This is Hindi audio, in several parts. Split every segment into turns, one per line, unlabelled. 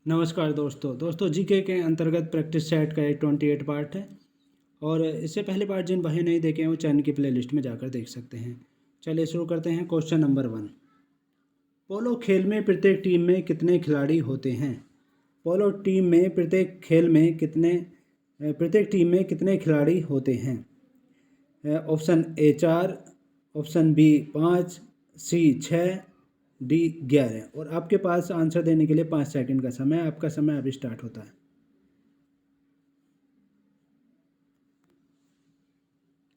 नमस्कार दोस्तों जीके के अंतर्गत प्रैक्टिस सेट का 28 पार्ट है। और इससे पहले पार्ट जिन भाई नहीं देखे हैं वो चैनल की प्लेलिस्ट में जाकर देख सकते हैं। चलिए शुरू करते हैं। क्वेश्चन नंबर 1, पोलो खेल में प्रत्येक टीम में कितने खिलाड़ी होते हैं? पोलो टीम में प्रत्येक टीम में कितने खिलाड़ी होते हैं? Option A 4, option B 5, C 6, D 11। और आपके पास आंसर देने के लिए 5 सेकंड का समय। आपका समय अभी स्टार्ट होता है।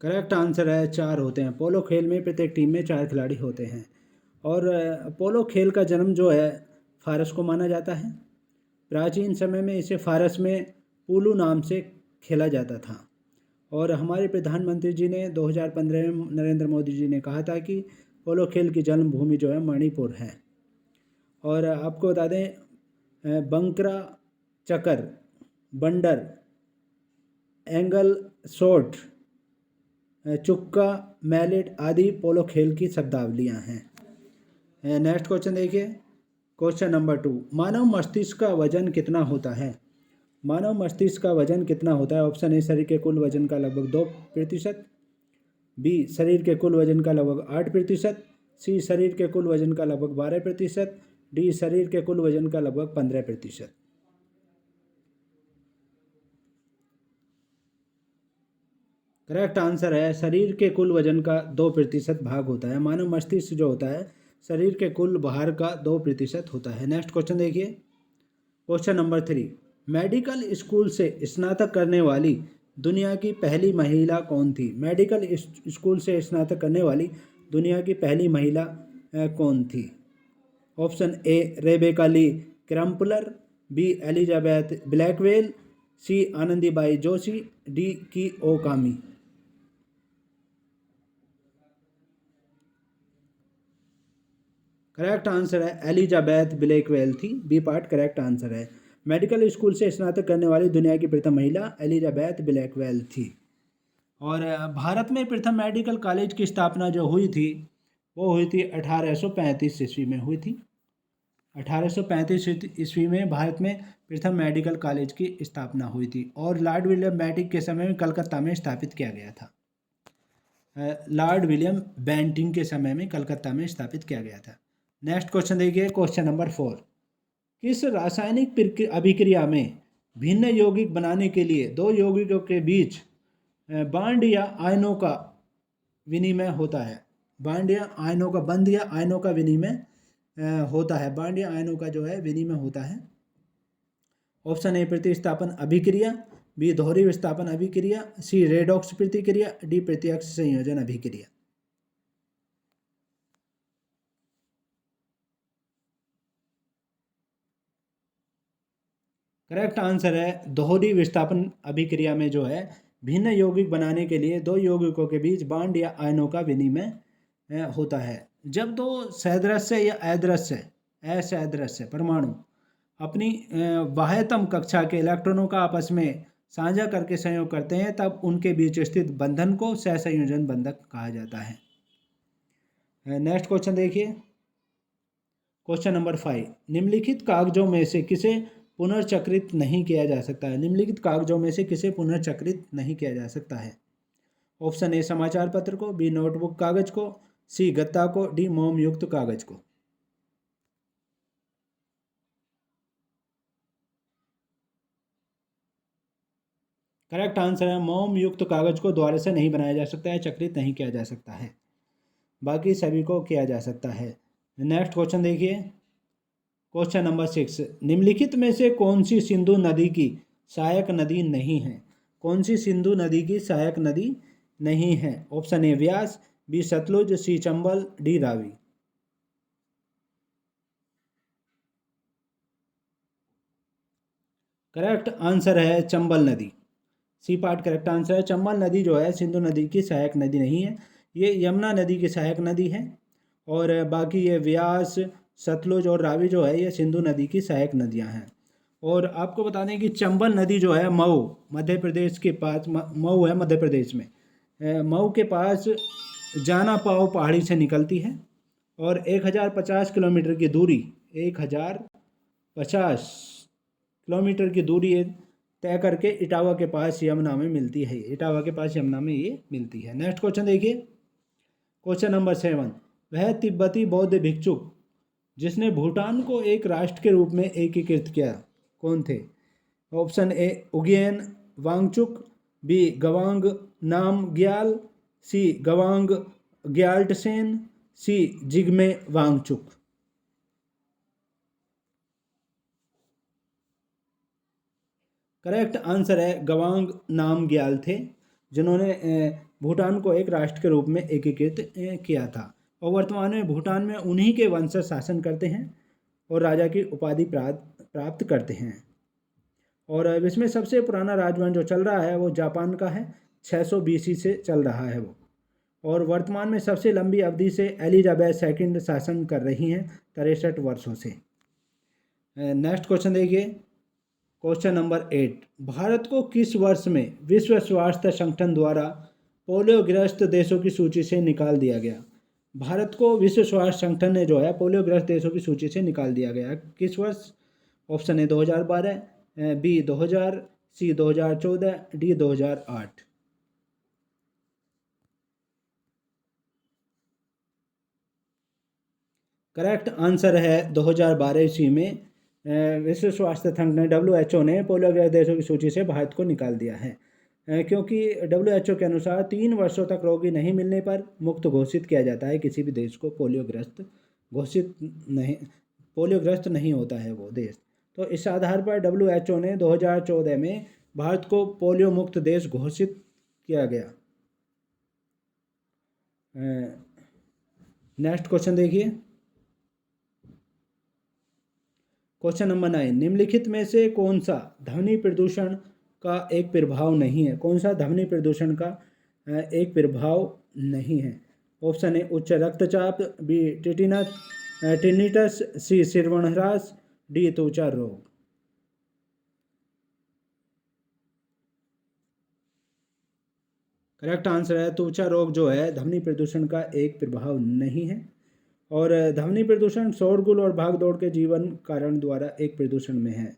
करेक्ट आंसर है 4 होते हैं। पोलो खेल में प्रत्येक टीम में 4 खिलाड़ी होते हैं। और पोलो खेल का जन्म जो है फारस को माना जाता है। प्राचीन समय में इसे फारस में पुलू नाम से खेला जाता था। और हमारे प्रधानमंत्री जी ने 2015 में नरेंद्र मोदी जी ने कहा था कि पोलो खेल की जन्मभूमि जो है मणिपुर है। और आपको बता दें बंकरा, चकर, बंडर, एंगल शॉट, चुक्का, मैलेट आदि पोलो खेल की शब्दावलियाँ हैं। नेक्स्ट क्वेश्चन देखिए। क्वेश्चन नंबर 2, मानव मस्तिष्क का वजन कितना होता है? मानव मस्तिष्क का वजन कितना होता है? ऑप्शन ए शरीर के कुल वजन का लगभग 2%, बी शरीर के कुल वजन का लगभग 8%, सी शरीर के कुल वजन का लगभग 12%, डी शरीर के कुल वजन का लगभग 15%। करेक्ट आंसर है शरीर के कुल वजन का 2% भाग होता है। मानव मस्तिष्क जो होता है शरीर के कुल भार का 2% होता है। नेक्स्ट क्वेश्चन देखिए। क्वेश्चन नंबर 3, मेडिकल स्कूल से स्नातक करने वाली दुनिया की पहली महिला कौन थी? मेडिकल स्कूल से स्नातक करने वाली दुनिया की पहली महिला कौन थी? Option A Rebecca Lee Crumpler, B Elizabeth Blackwell, C Anandibai Joshi, D Kei Okami. Correct answer है एलिजाबेथ ब्लैकवेल थी। बी पार्ट करेक्ट आंसर है। मेडिकल स्कूल से स्नातक करने वाली दुनिया की प्रथम महिला एलिजाबेथ ब्लैकवेल थी। और भारत में प्रथम मेडिकल कॉलेज की स्थापना जो हुई थी वो हुई थी 1835 ईस्वी में हुई थी। 1835 ईस्वी में भारत में प्रथम मेडिकल कॉलेज की स्थापना हुई थी। और लॉर्ड विलियम बेंटिंग के समय में कलकत्ता में स्थापित किया गया था। लॉर्ड विलियम बेंटिंग के समय में कलकत्ता में स्थापित किया गया था। नेक्स्ट क्वेश्चन देखिए। क्वेश्चन नंबर 4, किस रासायनिक अभिक्रिया में भिन्न यौगिक बनाने के लिए दो यौगिकों के बीच बांड या आयनों का विनिमय होता है? बांड या आयनों का बंध या आयनों का विनिमय होता है। बांड या आयनों का जो है विनिमय होता है। ऑप्शन ए प्रतिस्थापन अभिक्रिया, बी दोहरी विस्थापन अभिक्रिया, सी रेडॉक्स प्रतिक्रिया, डी प्रत्यक्ष संयोजन अभिक्रिया। करेक्ट आंसर है दोहरी विस्थापन अभिक्रिया में जो है भिन्न यौगिक बनाने के लिए दो यौगिकों के बीच बांड या आयनों का विनिमय होता है। जब दो सदृश्य या असदृश्य परमाणु अपनी बाह्यतम कक्षा के इलेक्ट्रॉनों का आपस में साझा करके संयोग करते हैं तब उनके बीच स्थित बंधन को सहसंयोजन बंधक कहा जाता है। नेक्स्ट क्वेश्चन देखिए। क्वेश्चन नंबर 5, निम्नलिखित कागजों में से किसे पुनर्चक्रित नहीं किया जा सकता है? निम्नलिखित कागजों में से किसे पुनर्चक्रित नहीं किया जा सकता है? ऑप्शन ए समाचार पत्र को, बी नोटबुक कागज को, सी गत्ता को, डी मोम युक्त कागज को। करेक्ट आंसर है मोम युक्त कागज को द्वारा से नहीं बनाया जा सकता है, चक्रित नहीं किया जा सकता है। बाकी सभी को किया जा सकता है। नेक्स्ट क्वेश्चन देखिए। क्वेश्चन नंबर 6, निम्नलिखित में से कौन सी सिंधु नदी की सहायक नदी नहीं है? कौन सी सिंधु नदी की सहायक नदी नहीं है? Option A Beas, B Sutlej, C Chambal, D Ravi. Correct answer है चंबल नदी। सी पार्ट करेक्ट आंसर है। चंबल नदी जो है सिंधु नदी की सहायक नदी नहीं है, ये यमुना नदी की सहायक नदी है। और बाकी ये व्यास, सतलुज और रावी जो है ये सिंधु नदी की सहायक नदियां हैं। और आपको बता दें कि चंबल नदी जो है मऊ मध्य प्रदेश के पास, मऊ है मध्य प्रदेश में, मऊ के पास जाना पाव पहाड़ी से निकलती है और 1050 किलोमीटर की दूरी 1050 किलोमीटर की दूरी तय करके इटावा के पास यमुना में मिलती है। इटावा के पास यमुना में ये मिलती है। नेक्स्ट क्वेश्चन देखिए, क्वेश्चन नंबर 7, वह तिब्बती बौद्ध भिक्षुक जिसने भूटान को एक राष्ट्र के रूप में एकीकृत किया कौन थे? Option A Ugyen Wangchuck, B Ngawang Namgyal, C Ngawang Gyaltshen, C Jigme Wangchuck. Correct answer है गवांग नामग्याल थे, जिन्होंने भूटान को एक राष्ट्र के रूप में एकीकृत किया था, और वर्तमान में भूटान में उन्हीं के वंशज शासन करते हैं और राजा की उपाधि प्राप्त करते हैं। और इसमें सबसे पुराना राजवंश जो चल रहा है वो जापान का है, 600 BC से चल रहा है वो। और वर्तमान में सबसे लंबी अवधि से एलिजाबेथ सेकंड शासन कर रही हैं 63 वर्षों से। नेक्स्ट क्वेश्चन देखिए, क्वेश्चन नंबर 8, भारत को किस वर्ष में विश्व स्वास्थ्य संगठन द्वारा पोलियोग्रस्त देशों की सूची से निकाल दिया गया? भारत को विश्व स्वास्थ्य संगठन ने जो है पोलियोग्रस्त देशों की सूची से निकाल दिया गया, किस वर्ष? Option A 2012, B 2000, C 2014, D 2008। Correct answer है 2012 ईस्वी में विश्व स्वास्थ्य संगठन WHO ने पोलियोग्रस्त देशों की सूची से भारत को निकाल दिया है, क्योंकि WHO के अनुसार 3 वर्षों तक रोगी नहीं मिलने पर मुक्त घोषित किया जाता है किसी भी देश को। पोलियोग्रस्त नहीं होता है वो देश। तो इस आधार पर WHO ने 2014 में भारत को पोलियो मुक्त देश घोषित किया गया। नेक्स्ट क्वेश्चन देखिए, क्वेश्चन नंबर 9, निम्नलिखित में से कौन सा ध्वनि प्रदूषण का एक प्रभाव नहीं है? कौन सा ध्वनि प्रदूषण का एक प्रभाव नहीं है? ऑप्शन ए उच्च रक्तचाप, बी टिनिटस, सी श्रवणह्रास, डी त्वचा रोग। करेक्ट आंसर है त्वचा रोग जो है ध्वनि प्रदूषण का एक प्रभाव नहीं है। और ध्वनि प्रदूषण शोरगुल और भागदौड़ के जीवन कारण द्वारा एक प्रदूषण में है।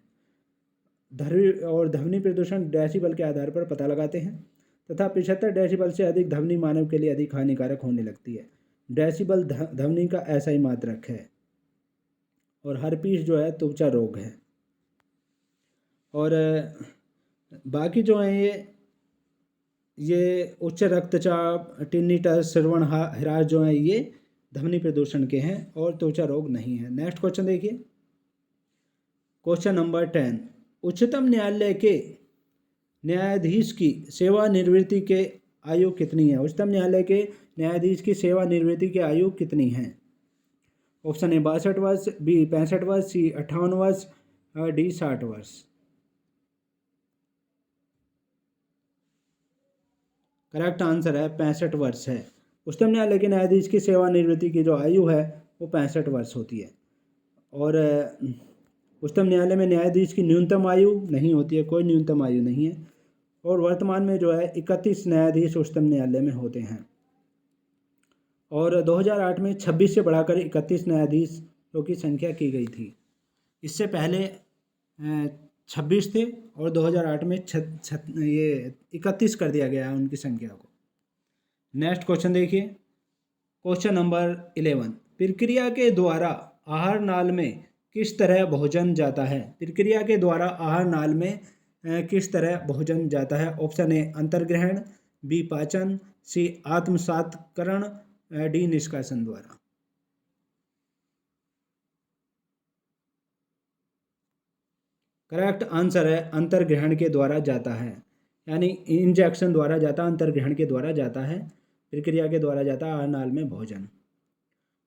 ध्वनि प्रदूषण डेसिबल के आधार पर पता लगाते हैं तथा 75 डेसिबल से अधिक ध्वनि मानव के लिए अधिक हानिकारक होने लगती है। डेसिबल ध्वनि का ऐसा ही मात्रक है। और हर्पीस जो है त्वचा रोग है। और बाकी जो हैं ये उच्च रक्तचाप, टिनिटस, श्रवणह्रास जो हैं ये ध्वनि प्रदूषण के हैं और त्वचा रोग नहीं है। नेक्स्ट क्वेश्चन देखिए, क्वेश्चन नंबर 10, उच्चतम न्यायालय के न्यायाधीश की सेवानिवृत्ति के आयु कितनी है? उच्चतम न्यायालय के न्यायाधीश की सेवानिवृत्ति की आयु कितनी है? ऑप्शन ए 62 वर्ष, बी 65 वर्ष, सी 58 वर्ष, डी 60 वर्ष। करेक्ट आंसर है 65 वर्ष है। उच्चतम न्यायालय के न्यायाधीश की सेवानिवृत्ति की जो आयु है वो 65 वर्ष होती है। और उच्चतम न्यायालय में न्यायाधीश की न्यूनतम आयु नहीं होती है, कोई न्यूनतम आयु नहीं है। और वर्तमान में जो है 31 न्यायाधीश उच्चतम न्यायालय में होते हैं। और 2008 में 26 से बढ़ाकर 31 न्यायाधीशों की संख्या की गई थी। इससे पहले 26 थे और 2008 में ये 31 कर दिया गया है उनकी संख्या को। नेक्स्ट क्वेश्चन देखिए, क्वेश्चन नंबर 11, प्रक्रिया के द्वारा आहार नाल में किस तरह भोजन जाता है? प्रक्रिया के द्वारा आहार नाल में किस तरह भोजन जाता है? ऑप्शन ए अंतर्ग्रहण, बी पाचन, सी आत्मसात्करण, डी निष्कासन द्वारा। करेक्ट आंसर है अंतर्ग्रहण के द्वारा जाता है, यानी इंजेक्शन द्वारा जाता है, अंतर्ग्रहण के द्वारा जाता है, प्रक्रिया के द्वारा जाता है आहार नाल में भोजन।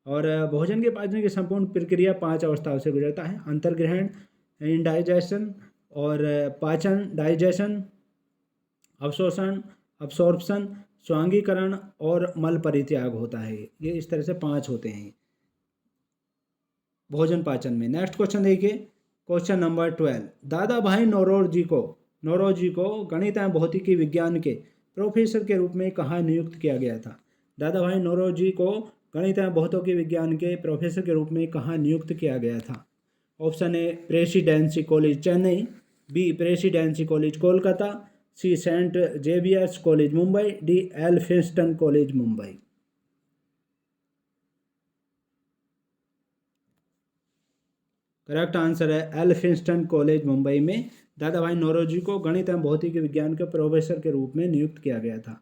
और भोजन के पाचन की संपूर्ण प्रक्रिया 5 अवस्थाओं से गुजरता है: अंतर्ग्रहण, इंडाइजेशन, और पाचन डाइजेशन, अवशोषण अब्सॉर्प्शन, स्वांगीकरण और मल परित्याग होता है। ये इस तरह से 5 होते हैं भोजन पाचन में। नेक्स्ट क्वेश्चन देखिए, क्वेश्चन नंबर 12, दादा भाई नौरोजी को गणित एवं भौतिकी विज्ञान के प्रोफेसर के रूप में कहाँ नियुक्त किया गया था? दादा भाई नौरोजी को गणित एवं भौतिकी विज्ञान के प्रोफेसर के रूप में कहाँ नियुक्त किया गया था? Option A presidency college Chennai, B presidency college Kolkata, C saint Xavier's college Mumbai, D Elphinstone college Mumbai. Correct answer है एल्फिंस्टन कॉलेज मुंबई में दादा भाई नौरोजी को गणित एवं भौतिकी विज्ञान के प्रोफेसर के रूप में नियुक्त किया गया था।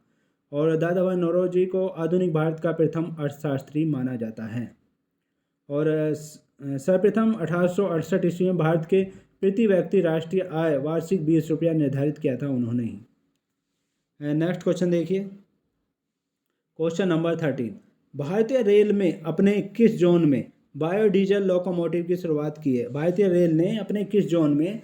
और दादा भाई नौरोजी को आधुनिक भारत का प्रथम अर्थशास्त्री माना जाता है। और सर्वप्रथम 1868 ईस्वी में भारत के प्रति व्यक्ति राष्ट्रीय आय वार्षिक 20 रुपया निर्धारित किया था उन्होंने ही। नेक्स्ट क्वेश्चन देखिए, क्वेश्चन नंबर 13, भारतीय रेल में अपने किस जोन में बायोडीजल लोकोमोटिव की शुरुआत की है? भारतीय रेल ने अपने किस जोन में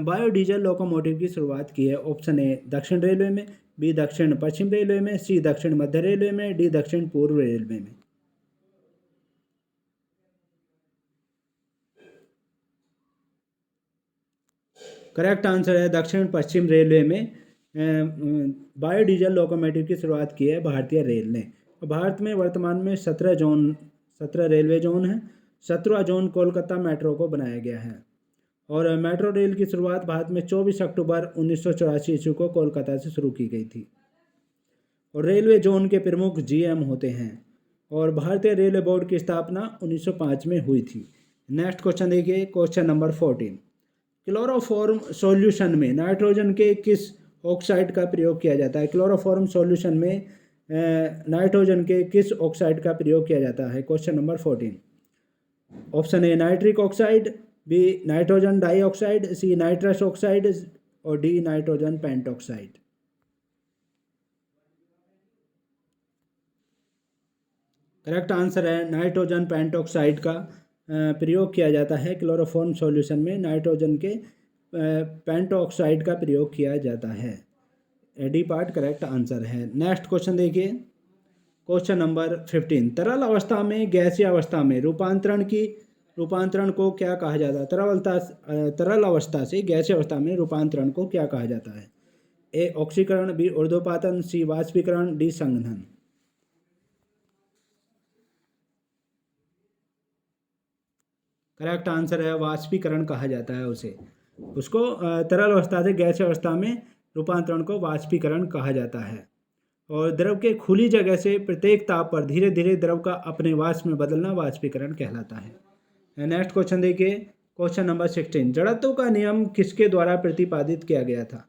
बायोडीजल लोकोमोटिव की शुरुआत की है? ऑप्शन ए दक्षिण रेलवे में, बी दक्षिण पश्चिम रेलवे में, सी दक्षिण मध्य रेलवे में, डी दक्षिण पूर्व रेलवे में। करेक्ट आंसर है दक्षिण पश्चिम रेलवे में बायोडीजल लोकोमोटिव की शुरुआत की है भारतीय रेल ने। भारत में वर्तमान में 17 रेलवे जोन हैं। 17वां जोन कोलकाता मेट्रो को बनाया गया है। और मेट्रो रेल की शुरुआत भारत में 24 अक्टूबर 1984 ईस्वी को कोलकाता से शुरू की गई थी। और रेलवे जोन के प्रमुख जीएम होते हैं। और भारतीय रेलवे बोर्ड की स्थापना 1905 में हुई थी। नेक्स्ट क्वेश्चन देखिए, क्वेश्चन नंबर 14, क्लोरोफॉर्म सॉल्यूशन में नाइट्रोजन के किस ऑक्साइड का प्रयोग किया जाता है? क्लोरोफॉर्म सॉल्यूशन में नाइट्रोजन के किस ऑक्साइड का प्रयोग किया जाता है? Question number 14, option A nitric oxide, B nitrogen dioxide, C nitrous oxide और D nitrogen pentoxide. Correct answer है नाइट्रोजन पेंटॉक्साइड का प्रयोग किया जाता है। क्लोरोफॉर्म सॉल्यूशन में नाइट्रोजन के पेंटॉक्साइड का प्रयोग किया जाता है। डी पार्ट करेक्ट आंसर है। नेक्स्ट क्वेश्चन देखिए, क्वेश्चन नंबर 15, तरल अवस्था में गैसीय अवस्था में रूपांतरण को क्या कहा जाता है? तरल अवस्था से गैसीय अवस्था में रूपांतरण को क्या कहा जाता है? ए ऑक्सीकरण, बी ऊर्ध्वपातन, सी वाष्पीकरण, डी संघनन। करेक्ट आंसर है वाष्पीकरण कहा जाता है उसको तरल अवस्था से गैसीय अवस्था में रूपांतरण को वाष्पीकरण कहा जाता है। और द्रव के खुली जगह से प्रत्येक ताप पर धीरे धीरे द्रव का अपने वाष्प में बदलना वाष्पीकरण कहलाता है। नेक्स्ट क्वेश्चन देखिए, क्वेश्चन नंबर 16, जड़त्व का नियम किसके द्वारा प्रतिपादित किया गया था?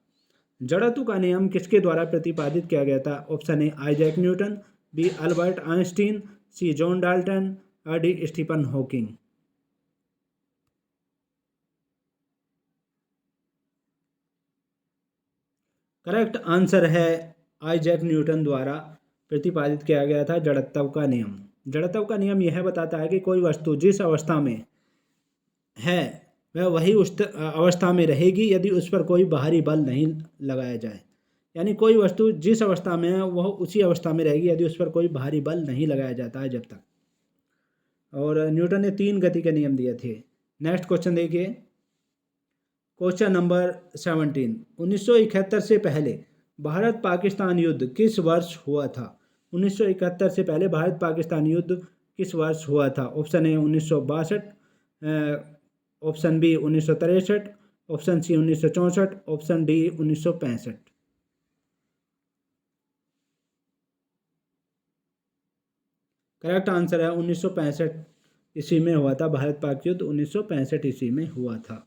जड़त्व का नियम किसके द्वारा प्रतिपादित किया गया था? Option A Isaac Newton, B Albert Einstein, C John Dalton और D Stephen Hawking. Correct answer है आइजैक न्यूटन द्वारा प्रतिपादित किया गया था जड़त्व का नियम। जड़त्व का नियम यह बताता है कि कोई वस्तु जिस अवस्था में है वह वही उस अवस्था में रहेगी यदि उस पर कोई बाहरी बल नहीं लगाया जाए। यानी कोई वस्तु जिस अवस्था में है वह उसी अवस्था में रहेगी यदि उस पर कोई बाहरी बल नहीं लगाया जाता है जब तक। और न्यूटन ने 3 गति के नियम दिए थे। नेक्स्ट क्वेश्चन देखिए, क्वेश्चन नंबर 17, 1971 से पहले भारत पाकिस्तान युद्ध किस वर्ष हुआ था? 1971 से पहले भारत पाकिस्तान युद्ध किस वर्ष हुआ था? Option A 1962, option B 1963, option C 1964, option D 1965। Correct answer है 1965 ईस्वी में हुआ था। भारत पाक युद्ध 1965 ईस्वी में हुआ था।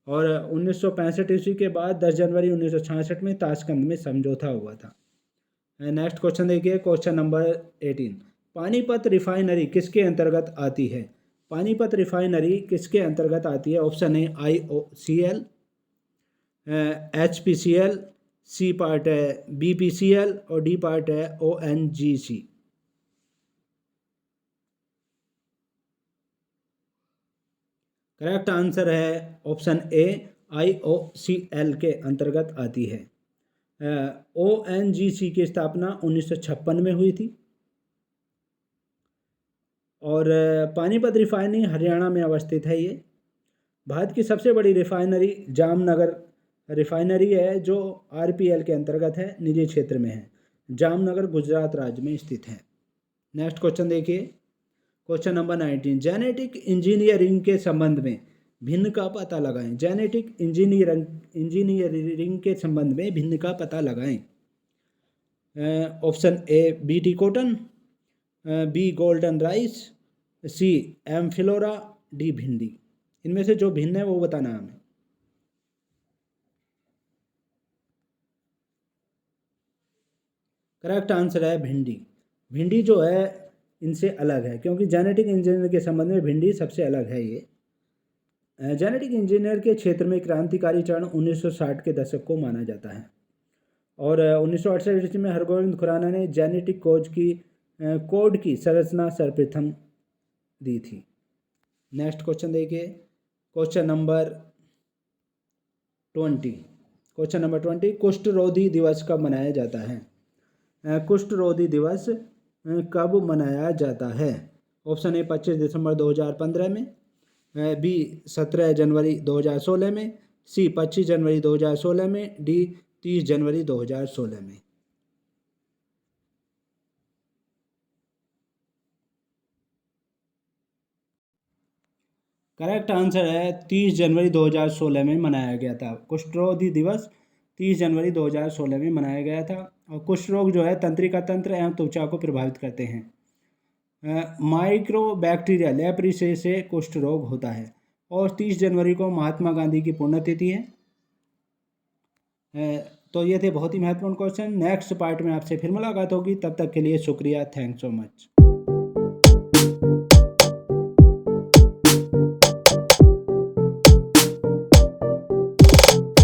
और 1965 ईस्वी के बाद 10 जनवरी 1966 में ताशकंद में समझौता हुआ था। नेक्स्ट क्वेश्चन देखिए, क्वेश्चन नंबर 18, पानीपत रिफाइनरी किसके अंतर्गत आती है? पानीपत रिफाइनरी किसके अंतर्गत आती है? Option A IOCL, HPCL, C part है BPCL और डी पार्ट है ONGC। करेक्ट आंसर है ऑप्शन ए IOCL के अंतर्गत आती है। ONGC की स्थापना 1956 में हुई थी। और पानीपत रिफाइनरी हरियाणा में अवस्थित है। ये भारत की सबसे बड़ी रिफाइनरी जामनगर रिफाइनरी है जो RPL के अंतर्गत है, निजी क्षेत्र में है। जामनगर गुजरात राज्य में स्थित है। नेक्स्ट क्वेश्चन देखिए, क्वेश्चन नंबर 19, जेनेटिक इंजीनियरिंग के संबंध में भिन्न का पता लगाएं। जेनेटिक इंजीनियरिंग के संबंध में भिन्न का पता लगाएं। Option A BT cotton, B golden rice, C एम्फिलोरा, डी भिंडी। इनमें से जो भिन्न है वो बताना है हमें। करेक्ट आंसर है भिंडी। भिंडी जो है इनसे अलग है, क्योंकि जेनेटिक इंजीनियर के संबंध में भिंडी सबसे अलग है। ये जेनेटिक इंजीनियर के क्षेत्र में क्रांतिकारी चरण 1960 के दशक को माना जाता है। और 1968 में हरगोविंद खुराना ने जेनेटिक कोड की संरचना सर्वप्रथम दी थी। नेक्स्ट क्वेश्चन देखिए, क्वेश्चन नंबर 20। कुष्ठ रोधी दिवस कब मनाया जाता है? कुष्ठ रोधी दिवस कब मनाया जाता है? ऑप्शन ए 25 दिसंबर 2015 में, बी 17 जनवरी 2016 में, सी 25 जनवरी 2016 में, डी 30 जनवरी 2016 में। करेक्ट आंसर है 30 जनवरी 2016 में मनाया गया था। कुष्ठ रोधी दिवस 30 जनवरी 2016 में मनाया गया था। और कुष्ठ रोग जो है तंत्रिका तंत्र एवं त्वचा को प्रभावित करते हैं। माइक्रोबैक्टीरिया लेप्रिसे से कुष्ठ रोग होता है। और 30 जनवरी को महात्मा गांधी की पुण्यतिथि है। तो ये थे बहुत ही महत्वपूर्ण क्वेश्चन। नेक्स्ट पार्ट में आपसे फिर मुलाकात होगी, तब तक के लिए शुक्रिया। Thanks so much.